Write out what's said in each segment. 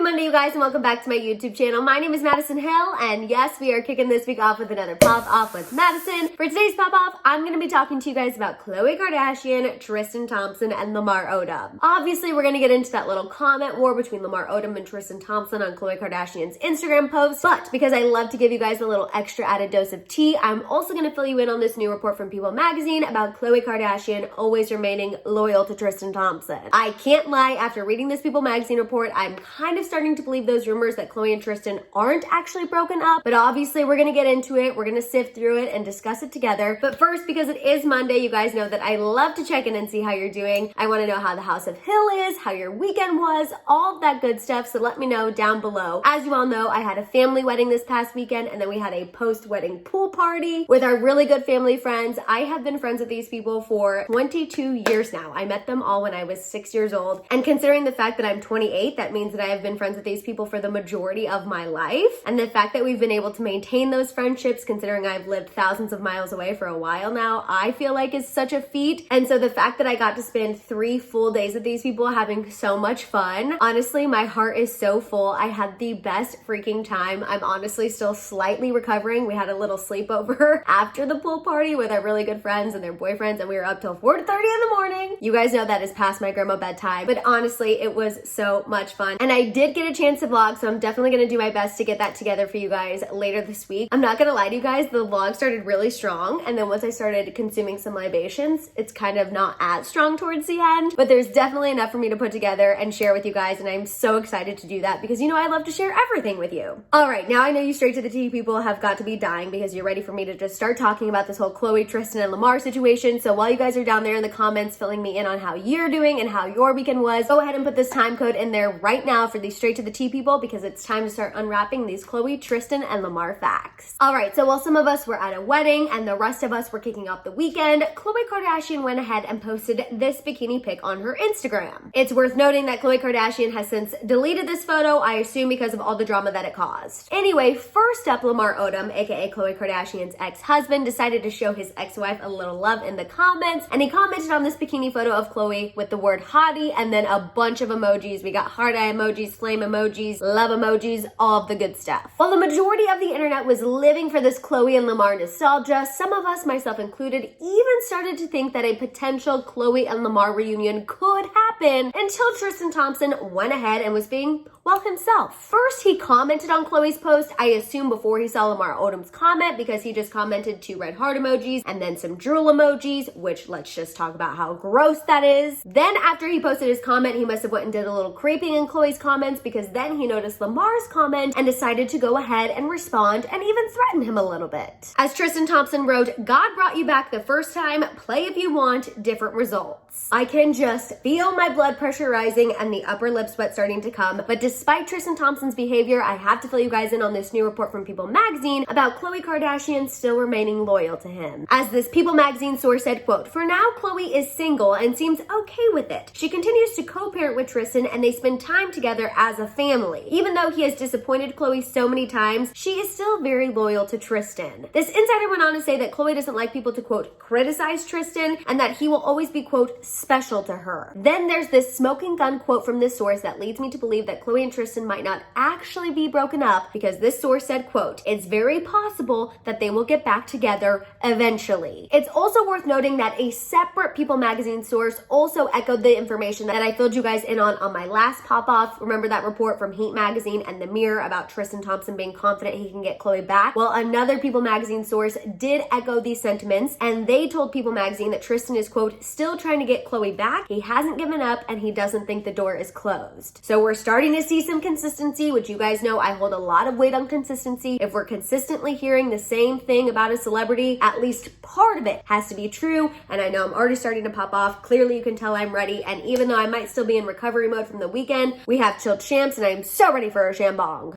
Monday, you guys, and welcome back to my YouTube channel. My name is Maddison Hill, and yes, we are kicking this week off with another Pop Off with Maddison. For today's Pop Off, I'm going to be talking to you guys about Khloe Kardashian, Tristan Thompson, and Lamar Odom. Obviously, we're going to get into that little comment war between Lamar Odom and Tristan Thompson on Khloe Kardashian's Instagram post, but because I love to give you guys a little extra added dose of tea, I'm also going to fill you in on this new report from People magazine about Khloe Kardashian always remaining loyal to Tristan Thompson. I can't lie, after reading this People magazine report, I'm kind of starting to believe those rumors that Khloe and Tristan aren't actually broken up, but obviously we're gonna get into it. We're gonna sift through it and discuss it together. But first, because it is Monday, you guys know that I love to check in and see how you're doing. I wanna know how the House of Hill is, how your weekend was, all of that good stuff, so let me know down below. As you all know, I had a family wedding this past weekend, and then we had a post-wedding pool party with our really good family friends. I have been friends with these people for 22 years now. I met them all when I was 6 years old, and considering the fact that I'm 28, that means that I have been friends with these people for the majority of my life. And the fact that we've been able to maintain those friendships, considering I've lived thousands of miles away for a while now, I feel like is such a feat. And so the fact that I got to spend 3 full days with these people having so much fun, honestly, my heart is so full. I had the best freaking time. I'm honestly still slightly recovering. We had a little sleepover after the pool party with our really good friends and their boyfriends, and we were up till 4:30 in the morning. You guys know that is past my grandma bedtime, but honestly, it was so much fun. And I did get a chance to vlog, so I'm definitely gonna do my best to get that together for you guys later this week. I'm not gonna lie to you guys, the vlog started really strong, and then once I started consuming some libations, it's kind of not as strong towards the end, but there's definitely enough for me to put together and share with you guys, and I'm so excited to do that because you know I love to share everything with you. All right, now I know you straight to the tea people have got to be dying because you're ready for me to just start talking about this whole Khloe, Tristan, and Lamar situation. So while you guys are down there in the comments filling me in on how you're doing and how your weekend was, go ahead and put this time code in there right now for these straight to the tea people because it's time to start unwrapping these Khloe, Tristan, and Lamar facts. All right, so while some of us were at a wedding and the rest of us were kicking off the weekend, Khloe Kardashian went ahead and posted this bikini pic on her Instagram. It's worth noting that Khloe Kardashian has since deleted this photo, I assume because of all the drama that it caused. Anyway, first up, Lamar Odom, aka Khloe Kardashian's ex-husband, decided to show his ex-wife a little love in the comments, and he commented on this bikini photo of Khloe with the word hottie and then a bunch of emojis. We got heart eye emojis, flame emojis, love emojis, all of the good stuff. While the majority of the internet was living for this Khloe and Lamar nostalgia, some of us, myself included, even started to think that a potential Khloe and Lamar reunion could happen until Tristan Thompson went ahead and was being, well, himself. First, he commented on Khloe's post, I assume before he saw Lamar Odom's comment, because he just commented 2 red heart emojis and then some drool emojis, which let's just talk about how gross that is. Then after he posted his comment, he must have went and did a little creeping in Khloe's comments because then he noticed Lamar's comment and decided to go ahead and respond and even threaten him a little bit. As Tristan Thompson wrote, God brought you back the first time, play if you want, different results. I can just feel my blood pressure rising and the upper lip sweat starting to come, but despite Tristan Thompson's behavior, I have to fill you guys in on this new report from People magazine about Khloe Kardashian still remaining loyal to him. As this People magazine source said, quote, for now, Khloe is single and seems okay with it. She continues to co-parent with Tristan and they spend time together as a family. Even though he has disappointed Khloe so many times, she is still very loyal to Tristan. This insider went on to say that Khloe doesn't like people to, quote, criticize Tristan and that he will always be, quote, special to her. Then there's this smoking gun quote from this source that leads me to believe that Khloe and Tristan might not actually be broken up because this source said, quote, it's very possible that they will get back together eventually. It's also worth noting that a separate People magazine source also echoed the information that I filled you guys in on my last pop-off. Remember that report from Heat magazine and The Mirror about Tristan Thompson being confident he can get Khloe back? Well, another People magazine source did echo these sentiments, and they told People magazine that Tristan is, quote, still trying to get Khloe back. He hasn't given up and he doesn't think the door is closed. So we're starting to see some consistency, which you guys know I hold a lot of weight on consistency. If we're consistently hearing the same thing about a celebrity, at least part of it has to be true. And I know I'm already starting to pop off. Clearly you can tell I'm ready. And even though I might still be in recovery mode from the weekend, we have chilled champs and I am so ready for a shambong.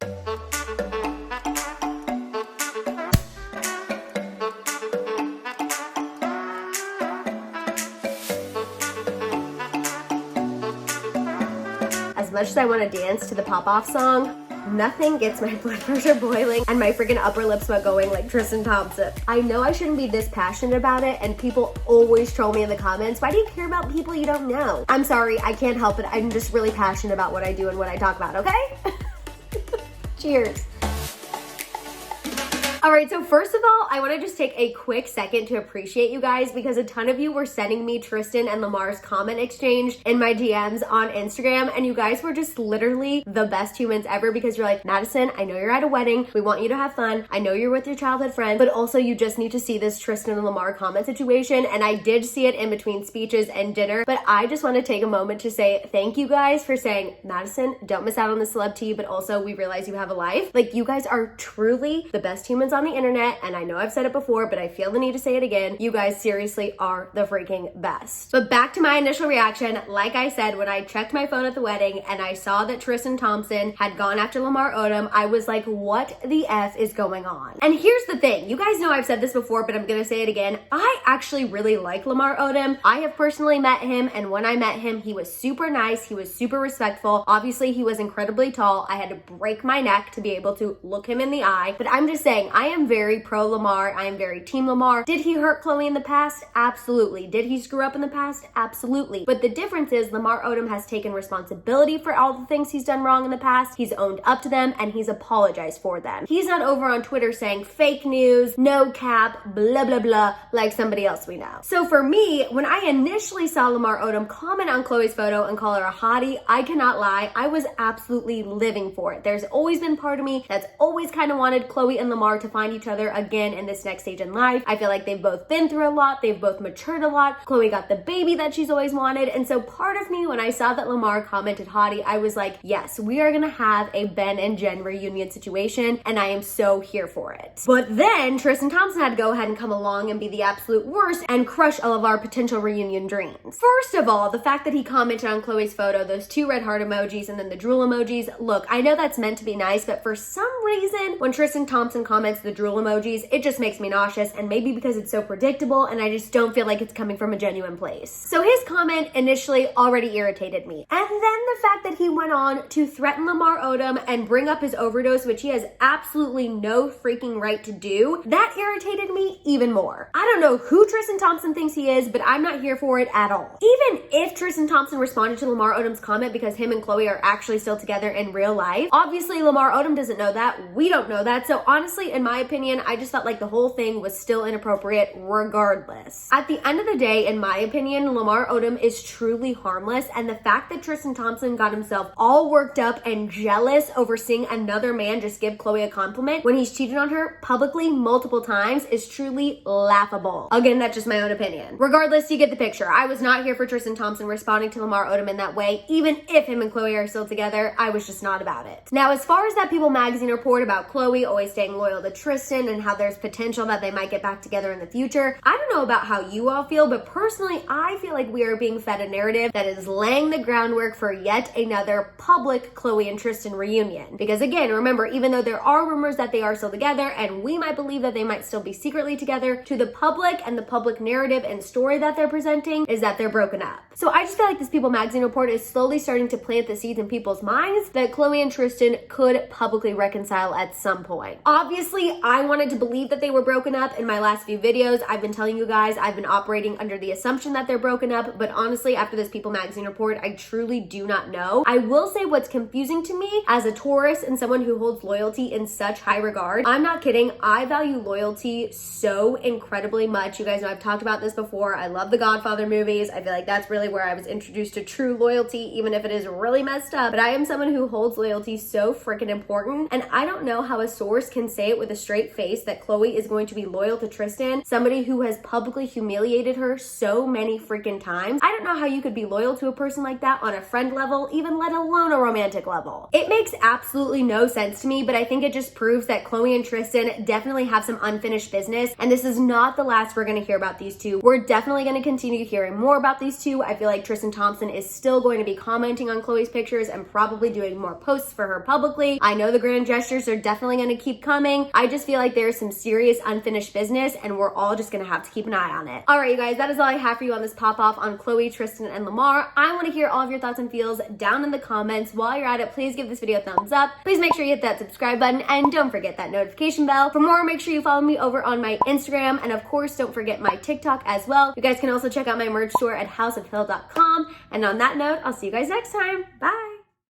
As much as I want to dance to the pop-off song, nothing gets my blood pressure boiling and my freaking upper lip sweat going like Tristan Thompson. I know I shouldn't be this passionate about it, and people always troll me in the comments. Why do you care about people you don't know? I'm sorry, I can't help it. I'm just really passionate about what I do and what I talk about, okay? Cheers. All right, so first of all, I want to just take a quick second to appreciate you guys, because a ton of you were sending me Tristan and Lamar's comment exchange in my DMs on Instagram, and you guys were just literally the best humans ever, because you're like, Maddison, I know you're at a wedding. We want you to have fun. I know you're with your childhood friends, but also you just need to see this Tristan and Lamar comment situation, and I did see it in between speeches and dinner, but I just want to take a moment to say thank you guys for saying, Maddison, don't miss out on the celeb tea, but also we realize you have a life. Like, you guys are truly the best humans on the internet, and I know I've said it before, but I feel the need to say it again. You guys seriously are the freaking best. But back to my initial reaction. Like I said, when I checked my phone at the wedding and I saw that Tristan Thompson had gone after Lamar Odom, I was like, what the F is going on? And here's the thing. You guys know I've said this before, but I'm gonna say it again. I actually really like Lamar Odom. I have personally met him, and when I met him, he was super nice. He was super respectful. Obviously, he was incredibly tall. I had to break my neck to be able to look him in the eye, but I'm just saying, I am very pro Lamar. I am very team Lamar. Did he hurt Khloe in the past? Absolutely. Did he screw up in the past? Absolutely. But the difference is Lamar Odom has taken responsibility for all the things he's done wrong in the past. He's owned up to them, and he's apologized for them. He's not over on Twitter saying fake news, no cap, blah, blah, blah, like somebody else we know. So for me, when I initially saw Lamar Odom comment on Khloe's photo and call her a hottie, I cannot lie, I was absolutely living for it. There's always been part of me that's always kind of wanted Khloe and Lamar to find each other again in this next stage in life. I feel like they've both been through a lot. They've both matured a lot. Khloe got the baby that she's always wanted. And so part of me, when I saw that Lamar commented hottie, I was like, yes, we are gonna have a Ben and Jen reunion situation, and I am so here for it. But then Tristan Thompson had to go ahead and come along and be the absolute worst and crush all of our potential reunion dreams. First of all, the fact that he commented on Khloe's photo, those two red heart emojis and then the drool emojis, look, I know that's meant to be nice, but for some reason, when Tristan Thompson comments the drool emojis, it just makes me nauseous, and maybe because it's so predictable and I just don't feel like it's coming from a genuine place. So his comment initially already irritated me. And then the fact that he went on to threaten Lamar Odom and bring up his overdose, which he has absolutely no freaking right to do, that irritated me even more. I don't know who Tristan Thompson thinks he is, but I'm not here for it at all. Even if Tristan Thompson responded to Lamar Odom's comment because him and Khloe are actually still together in real life, obviously Lamar Odom doesn't know that. We don't know that. So honestly, in my opinion, I just felt like the whole thing was still inappropriate regardless. At the end of the day, in my opinion, Lamar Odom is truly harmless, and the fact that Tristan Thompson got himself all worked up and jealous over seeing another man just give Khloe a compliment when he's cheated on her publicly multiple times is truly laughable. Again, that's just my own opinion. Regardless, you get the picture. I was not here for Tristan Thompson responding to Lamar Odom in that way. Even if him and Khloe are still together, I was just not about it. Now, as far as that People magazine report about Khloe always staying loyal to Tristan and how there's potential that they might get back together in the future, I don't know about how you all feel, but personally, I feel like we are being fed a narrative that is laying the groundwork for yet another public Khloe and Tristan reunion. Because again, remember, even though there are rumors that they are still together, and we might believe that they might still be secretly together, to the public and the public narrative and story that they're presenting is that they're broken up. So I just feel like this People magazine report is slowly starting to plant the seeds in people's minds that Khloe and Tristan could publicly reconcile at some point. Obviously, I wanted to believe that they were broken up in my last few videos. I've been telling you guys, I've been operating under the assumption that they're broken up, but honestly, after this People magazine report, I truly do not know. I will say what's confusing to me as a Taurus and someone who holds loyalty in such high regard, I'm not kidding, I value loyalty so incredibly much. You guys know I've talked about this before. I love the Godfather movies. I feel like that's really where I was introduced to true loyalty, even if it is really messed up. But I am someone who holds loyalty so freaking important, and I don't know how a source can say it with a straight face that Khloe is going to be loyal to Tristan, somebody who has publicly humiliated her so many freaking times. I don't know how you could be loyal to a person like that on a friend level, even let alone a romantic level. It makes absolutely no sense to me, but I think it just proves that Khloe and Tristan definitely have some unfinished business, and this is not the last we're going to hear about these two. We're definitely going to continue hearing more about these two. I feel like Tristan Thompson is still going to be commenting on Khloe's pictures and probably doing more posts for her publicly. I know the grand gestures are definitely going to keep coming. I just feel like there's some serious unfinished business and we're all just gonna have to keep an eye on it. All right, you guys, that is all I have for you on this pop-off on Khloe, Tristan, and Lamar. I wanna hear all of your thoughts and feels down in the comments. While you're at it, please give this video a thumbs up. Please make sure you hit that subscribe button and don't forget that notification bell. For more, make sure you follow me over on my Instagram, and of course, don't forget my TikTok as well. You guys can also check out my merch store at houseofhill.com. And on that note, I'll see you guys next time. Bye.